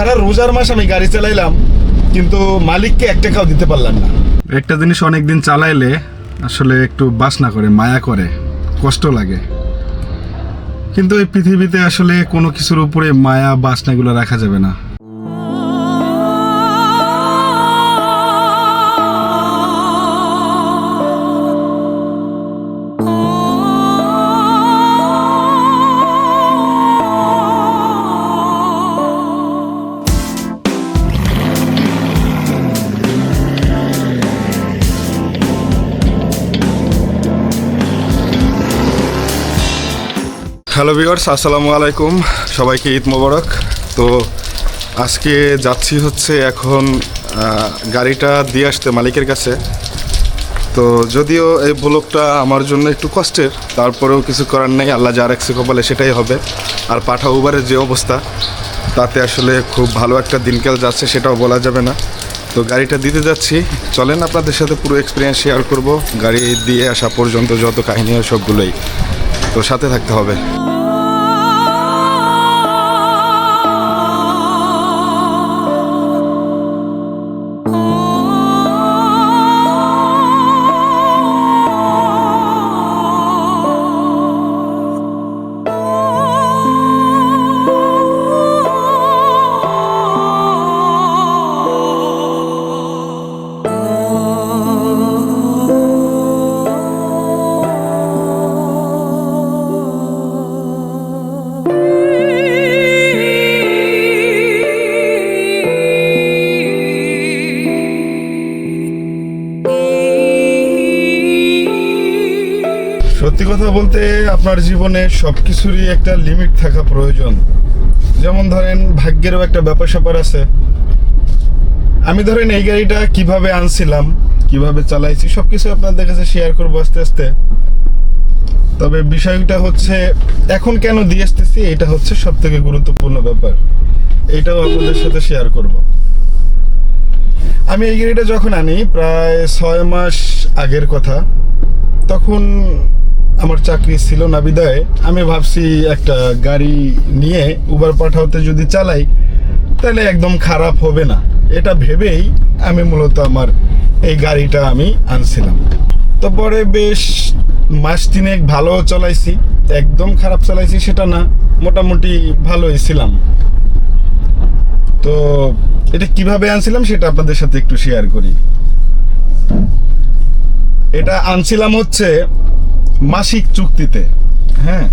সারা রোজার মাস আমি গাড়ি চালাইলাম, কিন্তু মালিককে 1 টাকাও দিতে পারলাম না। একটা জিনিস অনেকদিন চালাইলে আসলে একটু বাসনা করে, মায়া করে, কষ্ট লাগে। কিন্তু এই পৃথিবীতে আসলে কোনো কিছুর উপরে মায়া বাসনাগুলো রাখা যাবে না। হ্যালো ভিউয়ার্স, আসসালামু আলাইকুম, সবাইকে ঈদ মোবারক। তো আজকে যাচ্ছি হচ্ছে এখন গাড়িটা দিয়ে আসতে মালিকের কাছে। তো যদিও এই ব্লগটা আমার জন্য একটু কষ্টের, তারপরেও কিছু করার নেই, আল্লাহ যা রাখছে কপালে সেটাই হবে। আর পাঠা উবারের যে অবস্থা, তাতে আসলে খুব ভালো একটা দিনকাল যাচ্ছে, সেটাও বলা যাবে না। তো গাড়িটা দিতে যাচ্ছি, চলেন আপনাদের সাথে পুরো এক্সপিরিয়েন্স শেয়ার করব গাড়ি দিয়ে আসা পর্যন্ত যত কাহিনী হয় সবগুলোই। তো সাথে থাকতে হবে। সত্যি কথা বলতে আপনার জীবনে সব কিছুরই একটা লিমিট থাকা প্রয়োজন। যেমন ধরেন ভাগ্যেরও একটা ব্যাপার স্যাপার আছে। আমি ধরেন এই গাড়িটা কিভাবে আনছিলাম, কিভাবে চালাইছি, সব কিছু আপনাদের কাছে শেয়ার করবো আস্তে আস্তে। তবে বিষয়টা হচ্ছে এখন কেন দিয়ে আসতেছি, এটা হচ্ছে সব থেকে গুরুত্বপূর্ণ ব্যাপার। এইটাও আপনাদের সাথে শেয়ার করব। আমি এই গাড়িটা যখন আনি প্রায় 6 মাস আগের কথা, তখন আমার চাকরি ছিল না বিদায় আমি ভাবছি একটা গাড়ি নিয়ে উবার পাঠাওতে যদি চালাই তাহলে একদম খারাপ হবে না, এটা ভেবেই আমি মূলত আমার এই গাড়িটা আমি আনছিলাম। তো পরে বেশ মাস 3 ভালো চালাইছি, একদম খারাপ চালাইছি সেটা না, মোটামুটি ভালোই ছিলাম। তো এটা কিভাবে আনছিলাম সেটা আপনাদের সাথে একটু শেয়ার করি। এটা আনছিলাম হচ্ছে মাসিক চুক্তিতে। হ্যাঁ,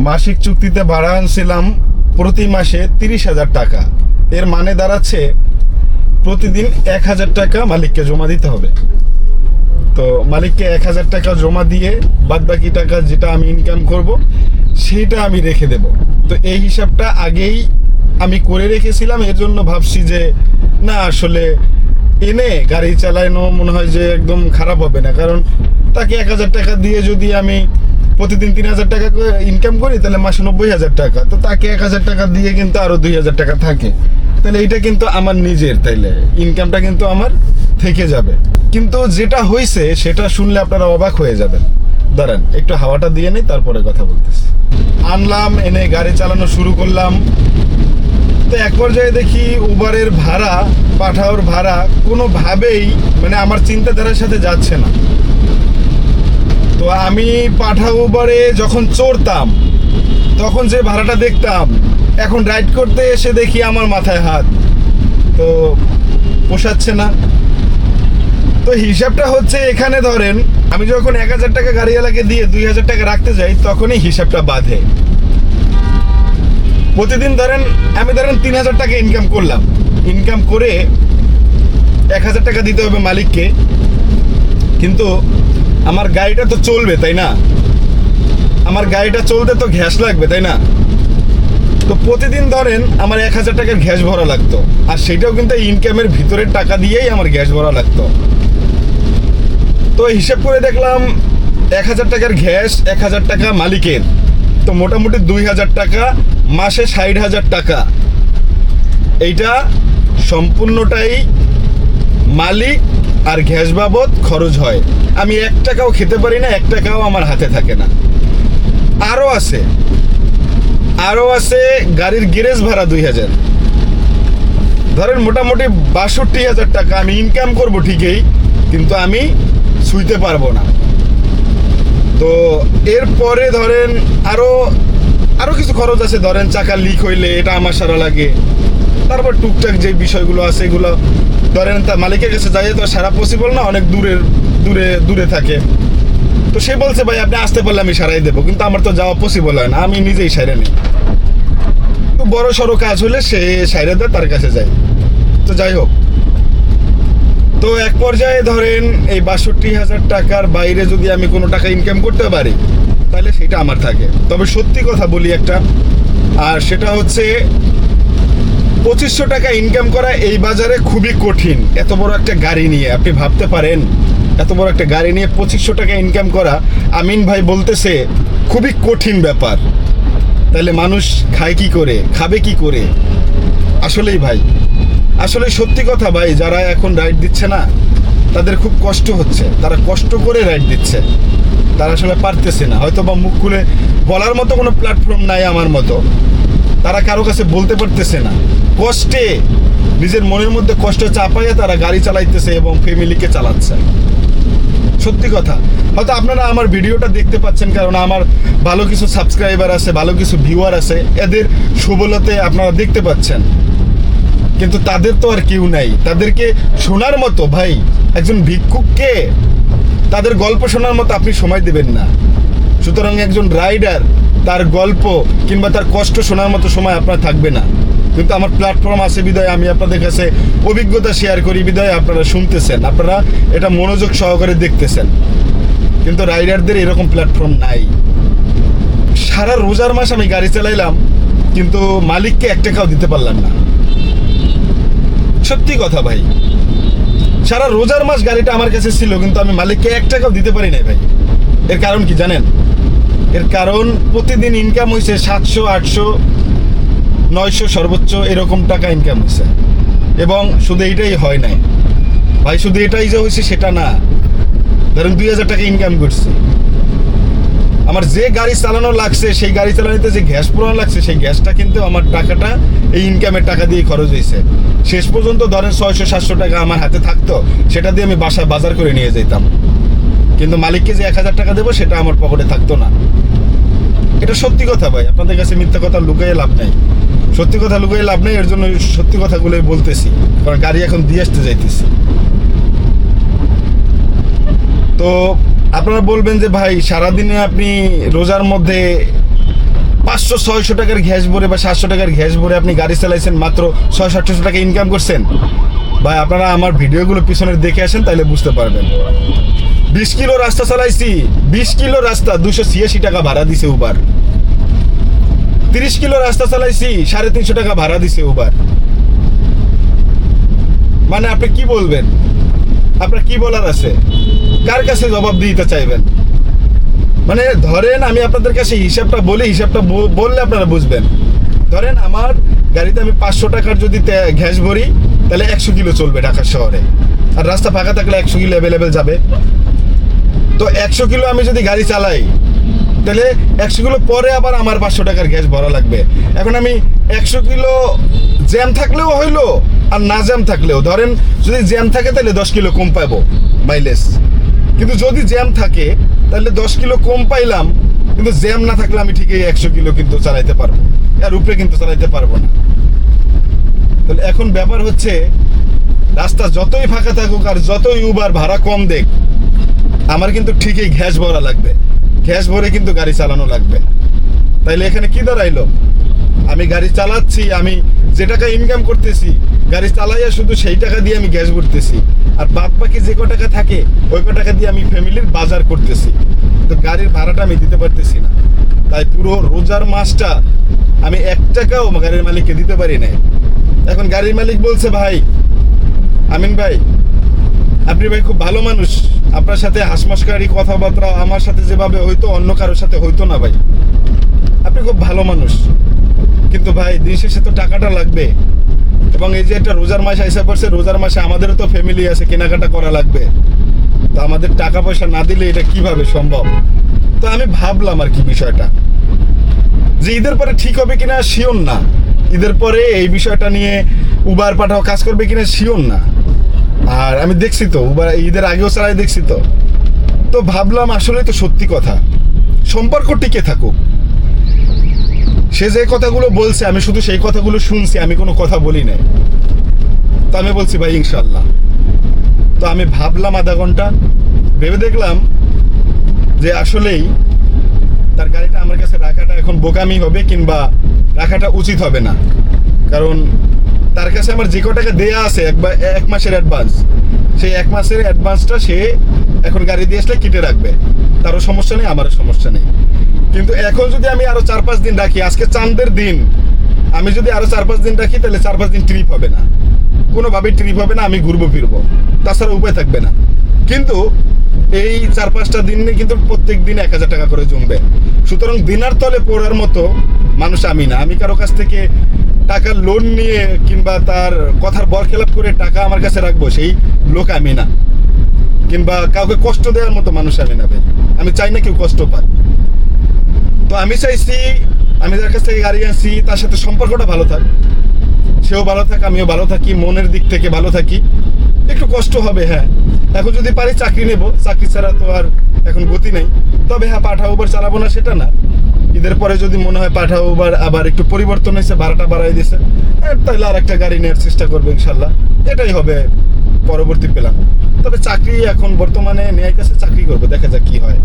মাসিক চুক্তিতে ভাড়া আনছিলাম প্রতি মাসে 30,000 টাকা। এর মানে দাঁড়াচ্ছে প্রতিদিন 1,000 টাকা মালিককে জমা দিতে হবে। তো মালিককে 1,000 টাকা জমা দিয়ে বাদবাকি টাকা যেটা আমি ইনকাম করব সেটা আমি রেখে দেব। তো এই হিসাবটা আগেই আমি করে রেখেছিলাম। এর জন্য ভাবছি যে না, আসলে এনে গাড়ি চালানো মনে হয় যে একদম খারাপ হবে না, কারণ তাকে 1,000 টাকা দিয়ে যদি আমি প্রতিদিন 3,000 টাকা ইনকাম করি তাহলে মাসে 90,000 টাকা। তো তাকে 1,000 টাকা দিয়ে কিন্তু আরো 2,000 টাকা থাকে, তাহলে এইটা কিন্তু আমার নিজের, তাইলে ইনকামটা কিন্তু আমার থেকে যাবে। কিন্তু যেটা হয়েছে সেটা শুনলে আপনারা অবাক হয়ে যাবেন। দাঁড়ান একটু হাওয়াটা দিয়ে নেই, তারপরে কথা বলতেছি। আনলাম, এনে গাড়ি চালানো শুরু করলাম। তো এক পর্যায়ে দেখি উবারের ভাড়া, পাঠাওর ভাড়া কোনোভাবেই মানে আমার চিন্তাধারার সাথে যাচ্ছে না। তো আমি পাঠা উবারে যখন চড়তাম তখন যে ভাড়াটা দেখতাম, এখন রাইড করতে এসে দেখি আমার মাথায় হাত। তো পোষাচ্ছে না। তো হিসাবটা হচ্ছে এখানে ধরেন আমি যখন 1,000 টাকা গাড়িওয়ালাকে দিয়ে 2,000 টাকা রাখতে যাই তখনই হিসাবটা বাঁধে। প্রতিদিন আমি 3,000 টাকা ইনকাম করলাম, ইনকাম করে 1,000 টাকা দিতে হবে মালিককে। কিন্তু আমার গাড়িটা তো চলবে, তাই না? আমার গাড়িটা চলতে তো গ্যাস লাগবে, তাই না? তো প্রতিদিন আমার 1,000 টাকার গ্যাস ভরা লাগতো, আর সেটাও কিন্তু ইনকামের ভিতরের টাকা দিয়েই আমার গ্যাস ভরা লাগতো। তো হিসেব করে দেখলাম 1,000 টাকার গ্যাস, 1,000 টাকা মালিকের, তো মোটামুটি 2,000 টাকা, মাসে 60,000 টাকা। এইটা সম্পূর্ণটাই মালিক আর গ্যাস বাবদ খরচ হয়। আমি 1 টাকাও খেতে পারি না, 1 টাকাও আমার হাতে থাকে না। আরও আছে গাড়ির গ্যারেজ ভাড়া 2,000, ধরেন মোটামুটি ৬২,০০০ টাকা আমি ইনকাম করব ঠিকই, কিন্তু আমি ছুঁইতে পারবো না। তো এরপরে ধরেন আরো কিছু খরচ আছে, ধরেন চাকা লিক হইলে এটা আমার সারা লাগে, তারপর টুকটাক যে বিষয়গুলো আছে এগুলো ধরেন তা মালিকের কাছে যাই তো সারা পসিবল না, অনেক দূরে থাকে। তো সে বলছে ভাই আপনি আসতে পারলে আমি সারাই দেবো, কিন্তু আমার তো যাওয়া পসিবল হয় না, আমি নিজেই সাইরে নিই। তো বড় সড়ো কাজ হলে সে সাইরে দেয়, তার কাছে যাই। তো যাই হোক, তো এক পর্যায়ে ধরেন এই ৬২,০০০ টাকার বাইরে যদি আমি কোনো টাকা ইনকাম করতে পারি তাহলে সেটা আমার থাকে। তবে সত্যি কথা বলি একটা, আর সেটা হচ্ছে ২৫০০ টাকা ইনকাম করা এই বাজারে খুবই কঠিন। এত বড় একটা গাড়ি নিয়ে আপনি ভাবতে পারেন, এত বড় একটা গাড়ি নিয়ে ২৫০০ টাকা ইনকাম করা, আমিন ভাই বলতেছে খুবই কঠিন ব্যাপার। তাহলে মানুষ খায় কি করে, খাবে কি করে? আসলেই ভাই, আসলে সত্যি কথা ভাই, যারা এখন রাইড দিচ্ছে না তাদের খুব কষ্ট হচ্ছে, তারা কষ্ট করে রাইড দিচ্ছে, তারা আসলে পারতেছে না, হয়তো বা মুখ খুলে বলার মতো কোনো প্ল্যাটফর্ম নাই আমার মতো, তারা কারো কাছে বলতে পারতেছে না, কষ্টে নিজের মনের মধ্যে কষ্ট চাপাইয়া তারা গাড়ি চালাইতেছে এবং ফ্যামিলিকে চালাচ্ছে। সত্যি কথা, হয়তো আপনারা আমার ভিডিওটা দেখতে পাচ্ছেন কারণ আমার ভালো কিছু সাবস্ক্রাইবার আছে, ভালো কিছু ভিউয়ার আছে, এদের সুবলতে আপনারা দেখতে পাচ্ছেন, কিন্তু তাদের তো আর কেউ নাই তাদেরকে শোনার মতো। ভাই একজন ভিক্ষুককে তাদের গল্প শোনার মতো আপনি সময় দেবেন না, সুতরাং একজন রাইডার তার গল্প কিংবা তার কষ্ট শোনার মতো সময় আপনার থাকবে না। কিন্তু আমার প্ল্যাটফর্ম আছে বিদায় আমি আপনাদের কাছে অভিজ্ঞতা শেয়ার করি বিদায় আপনারা শুনতেছেন, আপনারা এটা মনোযোগ সহকারে দেখতেছেন, কিন্তু রাইডারদের এরকম প্ল্যাটফর্ম নাই। সারা রোজার মাস আমি গাড়ি চালাইলাম, কিন্তু মালিককে ১ টাকাও দিতে পারলাম না। সত্যি কথা ভাই, সারা রোজার মাস গাড়িটা আমার কাছে ছিল, কিন্তু আমি মালিককে ১ টাকাও দিতে পারি নাই ভাই। এর কারণ কি জানেন? এর কারণ প্রতিদিন ইনকাম হয়েছে ৭০০, ৮০০, ৯০০ সর্বোচ্চ এরকম টাকা ইনকাম হয়েছে, এবং শুধু এইটাই হয় নাই ভাই, শুধু এটাই যে হয়েছে সেটা না। ধরেন ২,০০০ টাকা ইনকাম করছি, আমার যে গাড়ি চালানো লাগছে, সেই গাড়ি চালানোতে যে গ্যাস পুরানো লাগছে, সেই গ্যাসটা কিন্তু আমার টাকাটা এই ইনকামের টাকা দিয়ে খরচ হয়েছে। শেষ পর্যন্ত ধরেন ৬০০-৭০০ টাকা আমার হাতে থাকতো, সেটা দিয়ে আমি বাসায় বাজার করে নিয়ে যেতাম, কিন্তু মালিককে যে ১,০০০ টাকা দেবো সেটা আমার পকেটে থাকতো না। এটা সত্যি কথা ভাই, আপনাদের কাছে মিথ্যা কথা লুকিয়ে লাভ নেই, সত্যি কথা লুকিয়ে লাভ নেই, এর জন্য সত্যি কথাগুলোই বলতেছি, কারণ গাড়ি এখন দিয়ে আসতে যাইতেছি। তো আপনারা বলবেন যে ভাই সারাদিনে আপনি রোজার মধ্যে ৫০০-৬০০ টাকার গ্যাস ভরে বা ৭০০ টাকার গ্যাস ভরে আপনি গাড়ি চালাইছেন, মাত্র ৬০০-৮০০ টাকা ইনকাম করছেন। ভাই আপনারা আমার ভিডিওগুলো পিছনে দেখে আসেন, তাহলে বুঝতে পারবেন। ২০ কিলো রাস্তা চালাইছি, ২০ কিলো রাস্তা ২৮৬ টাকা ভাড়া দিছে উবার। ৩০ কিলো রাস্তা চালাইছি, ৩৫০ টাকা ভাড়া দিছে উবার। মানে আপনি কি বলবেন? আপনার কি বলার আছে? কার কাছে জবাব দিতে চাইবেন? মানে ধরেন আমি আপনাদের কাছে হিসাবটা বলি, হিসাবটা বললে আপনারা বুঝবেন। ধরেন আমার গাড়িতে আমি ৫০০ টাকার যদি গ্যাস ভরি, তাহলে ১০০ কিলো চলবে ঢাকা শহরে, আর রাস্তা ফাঁকা থাকলে ১০০ কিলো অ্যাভেলেবেল যাবে। তো ১০০ কিলো আমি যদি গাড়ি চালাই, তাহলে ১০০ কিলো পরে আবার আমার ৫০০ টাকার গ্যাস ভরা লাগবে। এখন আমি ১০০ কিলো জ্যাম থাকলেও হইলো, আর না জ্যাম থাকলেও, ধরেন যদি জ্যাম থাকে তাহলে ১০ কিলো কম পাবো মাইলেজ, কিন্তু যদি জ্যাম থাকে তাহলে ১০ কিলো কম পাইলাম, কিন্তু জ্যাম না থাকলে আমি ঠিকই ১০০ কিলো কিন্তু চালাইতে পারবো, আর উপরে কিন্তু চালাইতে পারবো না। তাহলে এখন ব্যাপার হচ্ছে, রাস্তা যতই ফাঁকা থাকুক আর যতই উবার ভাড়া কম দেখ, আমার কিন্তু ঠিকই গ্যাস ভরা লাগবে, গ্যাস ভরে কিন্তু গাড়ি চালানো লাগবে। তাইলে এখানে কি দাঁড়াইলো? আমি গাড়ি চালাচ্ছি, আমি যে টাকা ইনকাম করতেছি গাড়ি চালাইয়া শুধু সেই টাকা দিয়ে আমি গ্যাস ভরতেছি, আর বাদ বাকি যে টাকা থাকে ওই টাকা দিয়ে আমি ফ্যামিলির বাজার করতেছি, তো গাড়ির ভাড়াটা আমি দিতে পারতেছি না। তাই পুরো রোজার মাসটা আমি ১ টাকাও গাড়ির মালিককে দিতে পারি না। এখন গাড়ির মালিক বলছে, ভাই আমিন ভাই আপনি ভাই খুব ভালো মানুষ, আপনার সাথে হাসমস্কারি কথাবার্তা আমার সাথে যেভাবে হইতো অন্য কারোর সাথে হইতো না ভাই, আপনি খুব ভালো মানুষ, কিন্তু ভাই দিন শেষে তো টাকাটা লাগবে, এবং এই যে একটা রোজার মাস এসে পড়ছে, রোজার মাসে আমাদেরও তো ফ্যামিলি আছে, কেনাকাটা করা লাগবে, তো আমাদের টাকা পয়সা না দিলে এটা কিভাবে সম্ভব? তো আমি ভাবলাম আর কি বিষয়টা, যে ঈদের পরে ঠিক হবে কিনা শিওর না, ঈদের পরে এই বিষয়টা নিয়ে উবার পাঠাও কাজ করবে কিনা শিওর না। আর আমি দেখছি তো উবার ঈদের আগেও চালাই দেখছি তো। তো ভাবলাম আসলে তো সত্যি কথা, সম্পর্ক টিকে থাকুক। সে যে কথাগুলো বলছে আমি শুধু সেই কথাগুলো শুনছি, আমি কোনো কথা বলি নাই। তো আমি বলছি ভাই ইনশাল্লাহ। তো আমি ভাবলাম আধা ঘন্টা, ভেবে দেখলাম যে আসলেই তার গাড়িটা আমার কাছে রাখাটা এখন বোকামি হবে, কিংবা রাখাটা উচিত হবে না। কারণ তার কাছে আমার যে টাকা দেয়া আছে এক মাসের অ্যাডভান্স, সেই এক মাসের অ্যাডভান্সটা সে এখন গাড়ি দিয়ে আসলে কেটে রাখবে, তারও সমস্যা নেই, আমারও সমস্যা নেই। কিন্তু এখন যদি আমি আরো 4-5 দিন রাখি, আজকে চাঁদের দিন, আমি যদি আরো 4-5 দিন রাখি তাহলে 4-5 দিন ট্রিপ হবে না, কোনোভাবেই ট্রিপ হবে না, আমি ঘুরবো ফিরবো, তাছাড়া উপায় থাকবে না। কিন্তু এই 4-5টা দিনে কিন্তু প্রত্যেক দিন 1000 টাকা করে জমবে। সুতরাং দিনার তলে পড়ার মতো মানুষ আমি না। আমি কারো কাছ থেকে টাকা লোন নিয়ে কিংবা তার কথার বরখেলাপ করে টাকা আমার কাছে রাখবো, সেই লোক আমি না। কিংবা কাউকে কষ্ট দেওয়ার মতো মানুষ আমি না ভাই। আমি চাই না কেউ কষ্ট পায়। তো আমি চাইছি আমি যার কাছ থেকে গাড়ি আনছি তার সাথে সম্পর্কটা ভালো থাক, সেও ভালো থাক, আমিও ভালো থাকি, মনের দিক থেকে ভালো থাকি। একটু কষ্ট হবে হ্যাঁ, এখন যদি পারি চাকরি নেব, চাকরি ছাড়া তো আর এখন গতি নেই। তবে হ্যাঁ, পাঠা উবার চালাবো না সেটা না। ঈদের পরে যদি মনে হয় পাঠা উবার আবার একটু পরিবর্তন হয়েছে, ভাড়াটা বাড়াই দিয়েছে, তাহলে আর একটা গাড়ি নেওয়ার চেষ্টা করবো ইনশাল্লাহ। এটাই হবে পরবর্তী প্ল্যান। তবে চাকরি এখন বর্তমানে নেয় কাছে চাকরি করবো, দেখা যাক কি হয়।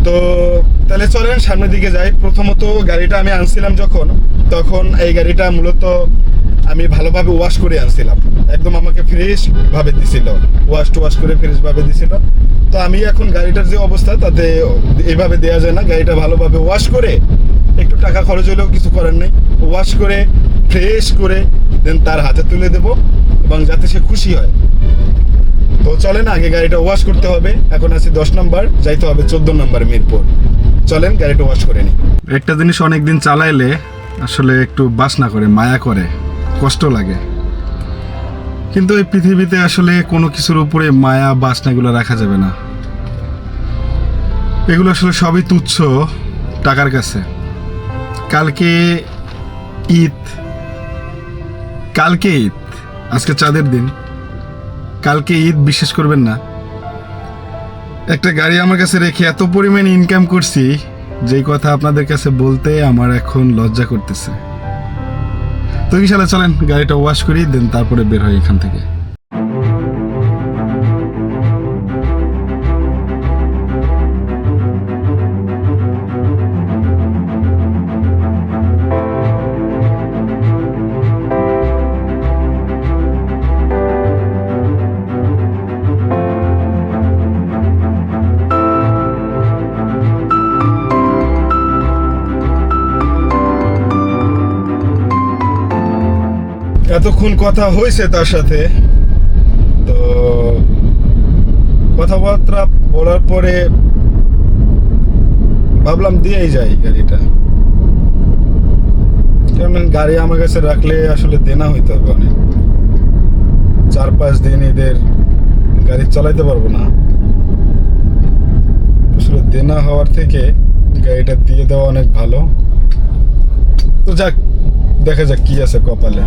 তো তাহলে চলেন সামনের দিকে যাই। প্রথমত গাড়িটা আমি আনছিলাম যখন, তখন এই গাড়িটা মূলত আমি ভালোভাবে ওয়াশ করে আনছিলাম, একদম আমাকে ফ্রেশ ভাবে দিছিল, ওয়াশ করে ফ্রেশ ভাবে দিছিল। তো আমি এখন গাড়িটার যে অবস্থা তাতে এইভাবে দেওয়া যায় না, গাড়িটা ভালোভাবে ওয়াশ করে, একটু টাকা খরচ হলেও কিছু করার নেই, ওয়াশ করে ফ্রেশ করে দেন তার হাতে তুলে দেব, এবং যাতে সে খুশি হয়। তো চলেন আগে গাড়িটা ওয়াশ করতে হবে। এখন আছি 10 নম্বর, যাইতে হবে 14 নম্বর মিরপুর। চলেন গাড়িটা ওয়াশ করে নিই। একটা জিনিস অনেকদিন চালাইলে আসলে একটু বাসনা করে, মায়া করে, কষ্ট লাগে। কিন্তু এই পৃথিবীতে আসলে কোনো কিছুর উপরে মায়া বাসনাগুলো রাখা যাবে না। এগুলো আসলে সবই তুচ্ছ টাকার কাছে। কালকে ঈদ, আজকে চাঁদের দিন, কালকে ঈদ, বিশ্বাস করবেন না, একটা গাড়ি আমার কাছে রেখে এত পরিমাণ ইনকাম করছি, যেই কথা আপনাদের কাছে বলতে আমার এখন লজ্জা করতেছে। তো ইনশাল্লাহ চলেন গাড়িটা ওয়াশ করি, দেন তারপরে বের হই এখান থেকে। এতক্ষণ কথা হয়েছে তার সাথে, তো কথাবার্তা বলার পরে ভাবলাম দিয়েই যাই গাড়িটা। কারণ গাড়ি আমার কাছে রাখলে আসলে দেনা হইতে হবে অনেক, 4-5 দিন ঈদের গাড়ি চালাইতে পারবো না। আসলে দেনা হওয়ার থেকে গাড়িটা দিয়ে দেওয়া অনেক ভালো। তো যাক, দেখা যাক কি আছে কপালে।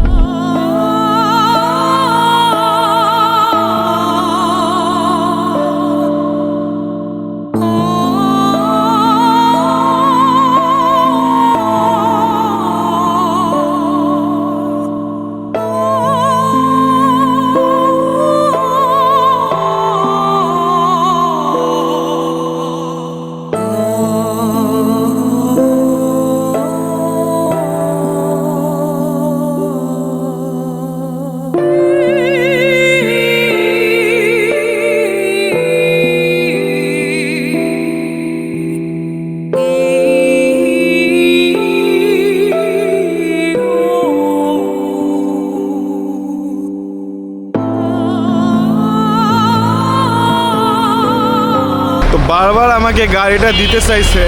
বারবার আমাকে গাড়িটা দিতে চাইছে,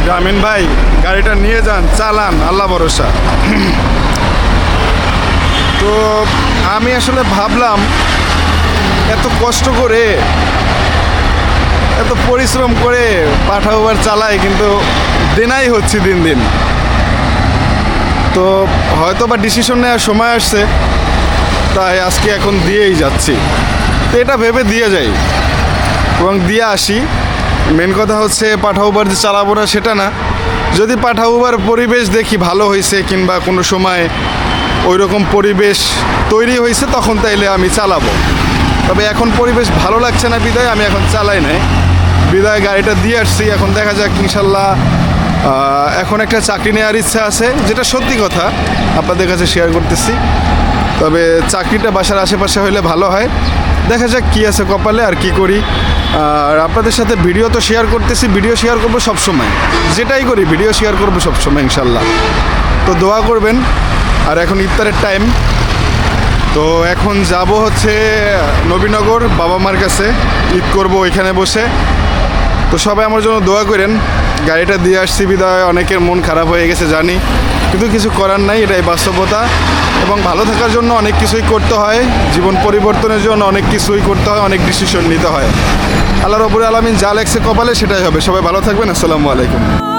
জামিন ভাই গাড়িটা নিয়ে যান, চালান, আল্লাহ ভরসা। তো আমি আসলে ভাবলাম এত কষ্ট করে, এত পরিশ্রম করে পাঠা উবার চালাই, কিন্তু দেনাই হচ্ছে দিন দিন। তো হয়তো বা ডিসিশন নেওয়ার সময় আসছে, তাই আজকে এখন দিয়েই যাচ্ছি। তো এটা ভেবে দিয়ে যাই এবং দিয়ে আসি। মেন কথা হচ্ছে পাঠা উবার যে চালাবো না সেটা না, যদি পাঠা উবার পরিবেশ দেখি ভালো হয়েছে কিংবা কোনো সময় ওই রকম পরিবেশ তৈরি হয়েছে তখন তাইলে আমি চালাবো। তবে এখন পরিবেশ ভালো লাগছে না বিদায় আমি এখন চালাই নাই, বিদায় গাড়িটা দিয়ে আসছি। এখন দেখা যাক ইনশাল্লাহ। এখন একটা চাকরি নেওয়ার ইচ্ছা আছে, যেটা সত্যি কথা আপনাদের কাছে শেয়ার করতেছি। তবে চাকরিটা বাসার আশেপাশে হলে ভালো হয়। দেখা যাক কী আছে কপালে আর কি করি। আর আপনাদের সাথে ভিডিও তো শেয়ার করতেছি, ভিডিও শেয়ার করবো সবসময়, যেটাই করি ভিডিও শেয়ার করবো সবসময় ইনশাল্লাহ। তো দোয়া করবেন। আর এখন ইফতারের টাইম, তো এখন যাব হচ্ছে নবীনগর বাবা মার কাছে, ঈদ করবো ওইখানে বসে। তো সবাই আমার জন্য দোয়া করেন। গাড়িটা দিয়ে আসছি বিদায় অনেকের মন খারাপ হয়ে গেছে জানি, কিন্তু কিছু করার নাই, এটাই বাস্তবতা। এবং ভালো থাকার জন্য অনেক কিছুই করতে হয়, জীবন পরিবর্তনের জন্য অনেক কিছুই করতে হয়, অনেক ডিসিশন নিতে হয়। আল্লাহ রাব্বুল আলামিন যা লেখছে কপালে সেটাই হবে। সবাই ভালো থাকবেন। আসসালামু আলাইকুম।